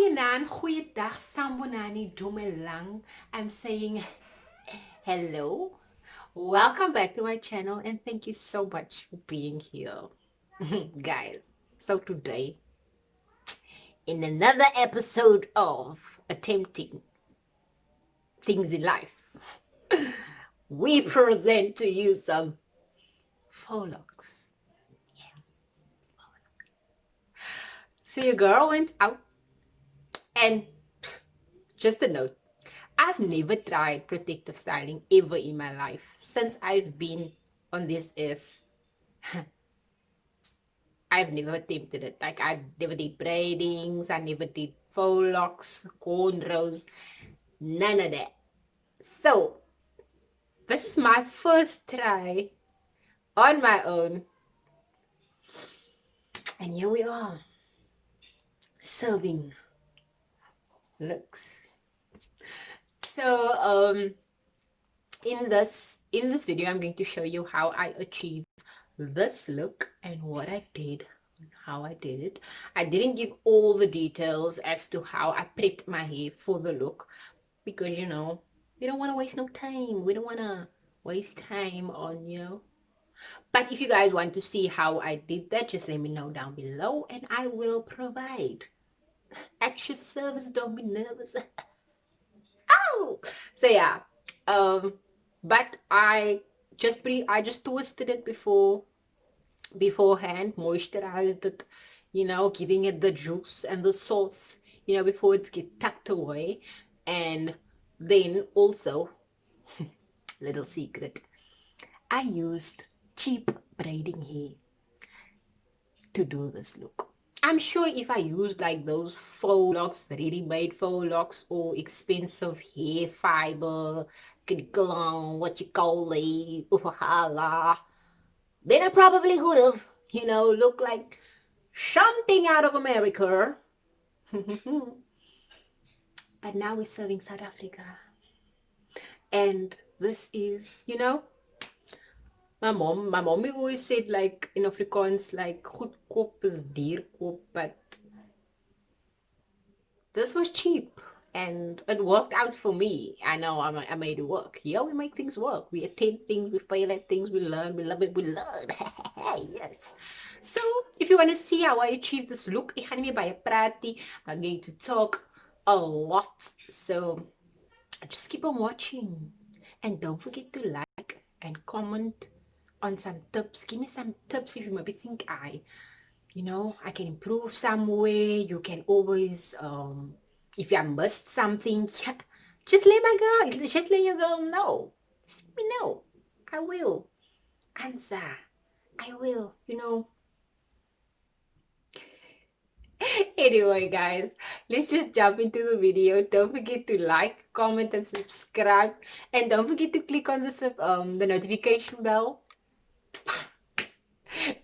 Goeienaand, goeiedag, Sambonani, Dumelang. I'm saying hello. Welcome back to my channel and thank you so much for being here. Guys, so today, in another episode of Attempting Things in Life, we present to you some faux locs. So your girl went out and just a note. I've never tried protective styling ever in my life. Since I've been on this earth, I've never attempted it. Like, I never did braidings, I never did faux locks, cornrows, none of that. So, this is my first try on my own. And here we are, serving looks. So, in this video, I'm going to show you how I achieved this look and what I did and how I did it. I didn't give all the details as to how I prepped my hair for the look because, you know, we don't want to waste no time. We don't want to waste time on, But if you guys want to see how I did that, just let me know down below and I will provide extra service. Don't be nervous. Oh! So yeah, but I just twisted it beforehand, moisturized it, giving it the juice and the sauce, before it gets tucked away. And then also, little secret, I used cheap braiding hair to do this look. I'm sure if I used like those faux locks, ready-made faux locks, or expensive hair fiber, what you call it, then I probably would have, looked like something out of America. But now we're serving South Africa. And this is, my mommy always said, like, in Afrikaans, like, goedkoop is dierkoop, but this was cheap and it worked out for me. I know I made it work. Yeah, we make things work. We attempt things, we fail at things, we learn, we love it, we learn. Yes. So, if you want to see how I achieved this look, I gaan nie baie praat nie. I'm going to talk a lot. So, just keep on watching. And don't forget to like and comment on some tips. Give me some tips if you maybe think I can improve somewhere. You can always, if I missed something, just let your girl know. Just let me know. I will answer. I will, Anyway, guys, let's just jump into the video. Don't forget to like, comment, and subscribe. And don't forget to click on the notification bell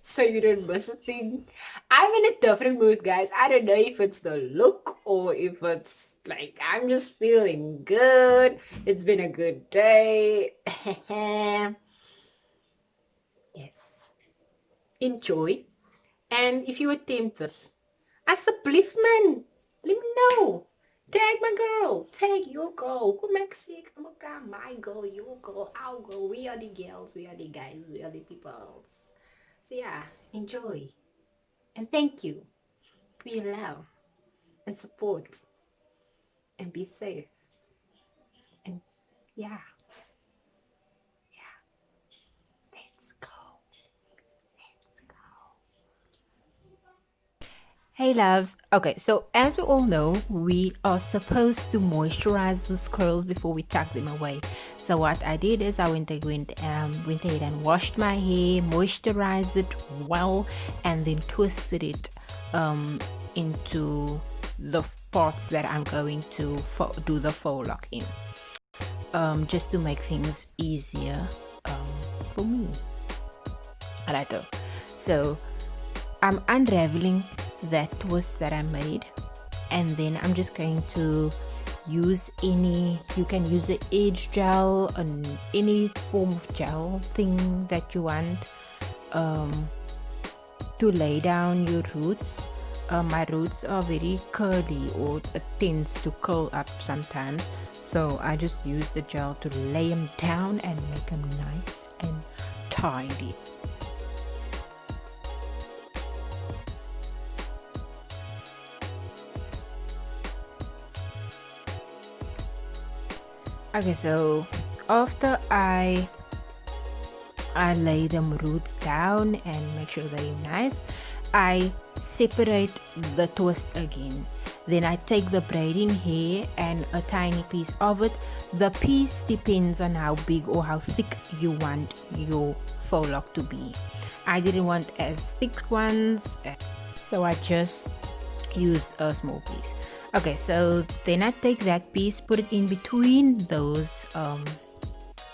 so you don't miss a thing. I'm in a different mood, guys. I don't know if it's the look or if it's like I'm just feeling good. It's been a good day. Yes. Enjoy. And if you attempt this, asseblief man, let me know. Tag my girl. Tag your girl. Go Mexico. My girl, your girl, our girl. We are the girls. We are the guys. We are the peoples. So yeah, enjoy. And thank you for your love and support. And be safe. And yeah. Let's go. Hey loves. Okay, so as we all know, we are supposed to moisturize those curls before we tuck them away. So what I did is I went ahead and washed my hair, moisturized it well, and then twisted it into the parts that I'm going to do the faux lock in, just to make things easier for me. Alright, so I'm unraveling that twist that I made, and then I'm just going to use you can use an edge gel and any form of gel thing that you want to lay down your roots my roots are very curly, or it tends to curl up sometimes, so I just use the gel to lay them down and make them nice and tidy. Okay, so after I lay them roots down and make sure they're nice, I separate the twist again. Then I take the braiding hair and a tiny piece of it. The piece depends on how big or how thick you want your faux lock to be. I didn't want as thick ones, so I just used a small piece. Okay, so then I take that piece, put it in between those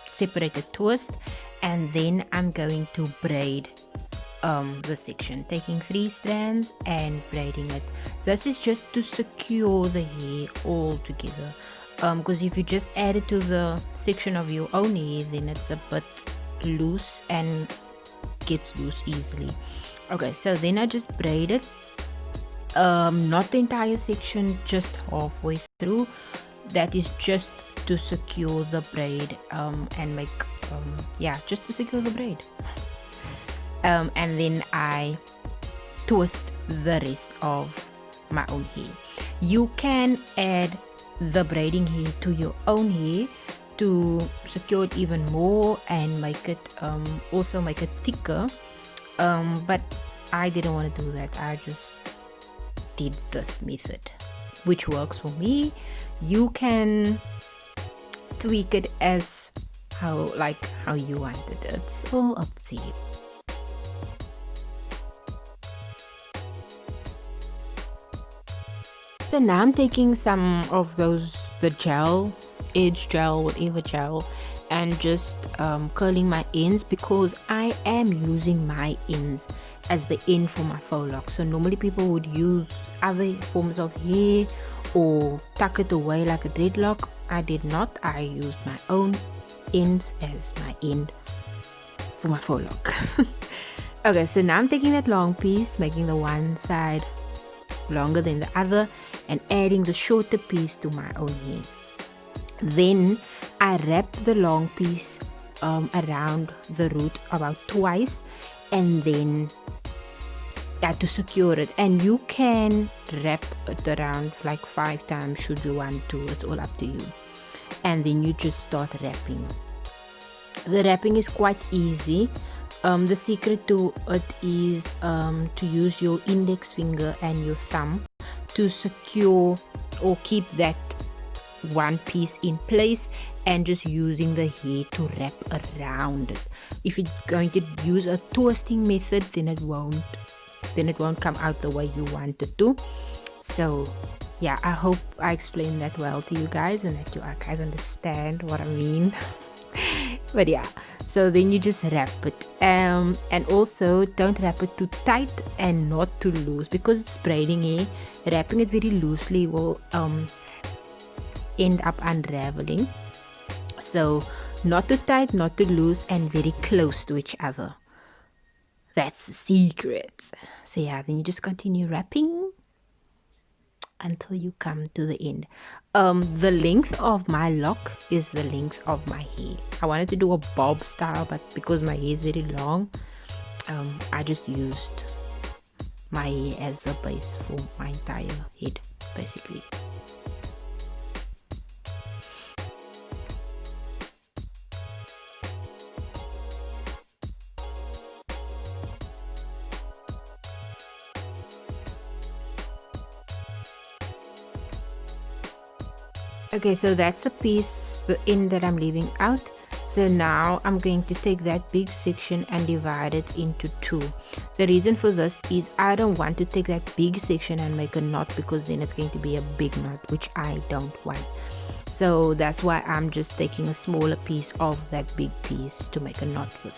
separated twists, and then I'm going to braid the section, taking 3 strands and braiding it. This is just to secure the hair all together, because if you just add it to the section of your own hair, then it's a bit loose and gets loose easily. Okay, so then I just braid it, not the entire section, just halfway through. That is just to secure the braid and make just to secure the braid. And then I twist the rest of my own hair. You can add the braiding hair to your own hair to secure it even more and make it also make it thicker, but I didn't want to do that. I just did this method, which works for me. You can tweak it as how you wanted it. It's all up to you. So now I'm taking some of the gel, edge gel, whatever gel, and just curling my ends, because I am using my ends as the end for my faux lock. So normally people would use other forms of hair or tuck it away like a dreadlock. I did not. I used my own ends as my end for my faux lock. Okay, so now I'm taking that long piece, making the one side longer than the other, and adding the shorter piece to my own hair. Then I wrap the long piece around the root about twice, and then to secure it. And you can wrap it around like 5 times should you want to. It's all up to you. And then you just start wrapping. The wrapping is quite easy. The secret to it is to use your index finger and your thumb to secure or keep that one piece in place, and just using the hair to wrap around it. If you're going to use a twisting method, then it won't come out the way you want it to. So yeah, I hope I explained that well to you guys and that you guys understand what I mean. But yeah, so then you just wrap it, and also don't wrap it too tight and not too loose, because it's braiding hair. Wrapping it very loosely will end up unraveling. So not too tight, not too loose, and very close to each other. That's the secret. So yeah, then you just continue wrapping until you come to the end. The length of my lock is the length of my hair. I wanted to do a bob style, but because my hair is very long, I just used my hair as the base for my entire head, basically. Okay, so that's the piece, the end that I'm leaving out. So now I'm going to take that big section and divide it into 2. The reason for this is I don't want to take that big section and make a knot, because then it's going to be a big knot, which I don't want. So that's why I'm just taking a smaller piece of that big piece to make a knot with.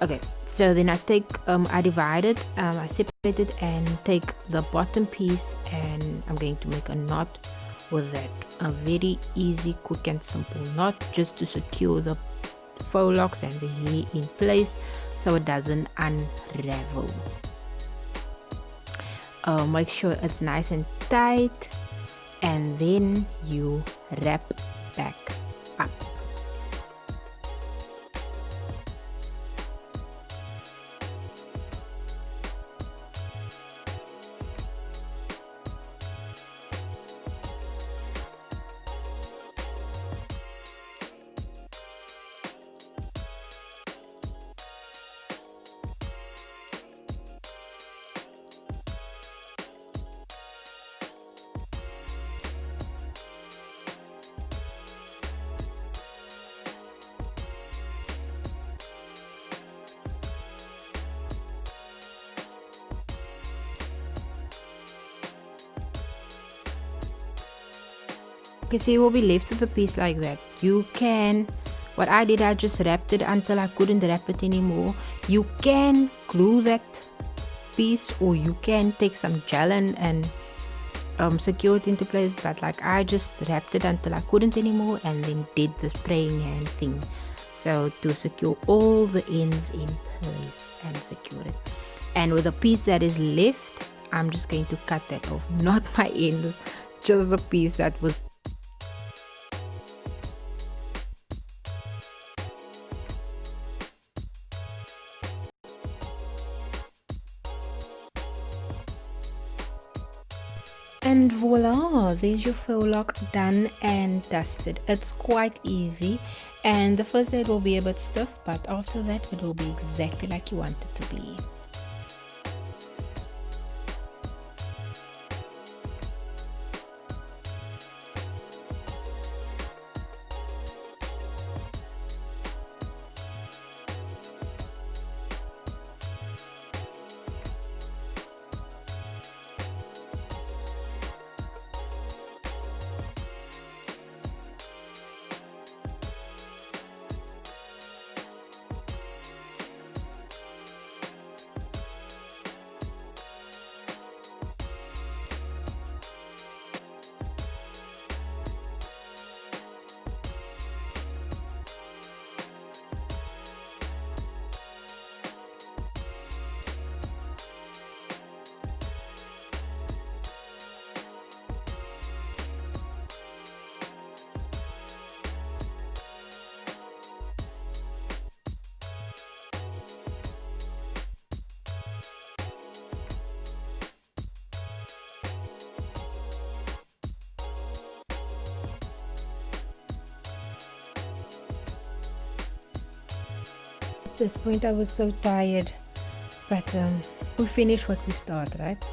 Okay, so then I divide it, I separate it and take the bottom piece, and I'm going to make a knot with that. A very easy, quick and simple knot, just to secure the faux locks and the hair in place so it doesn't unravel. make sure it's nice and tight, and then you wrap back up. Okay, so you will be left with a piece like that. You can, what I did, I just wrapped it until I couldn't wrap it anymore. You can glue that piece, or you can take some gel and secure it into place, but like I just wrapped it until I couldn't anymore, and then did the spraying hand thing, so to secure all the ends in place and secure it. And with a piece that is left, I'm just going to cut that off, not my ends, just the piece that was. And voila, there's your faux lock done and dusted. It's quite easy, and the first day it will be a bit stiff, but after that it will be exactly like you want it to be. At this point I was so tired, but we finished what we started, right?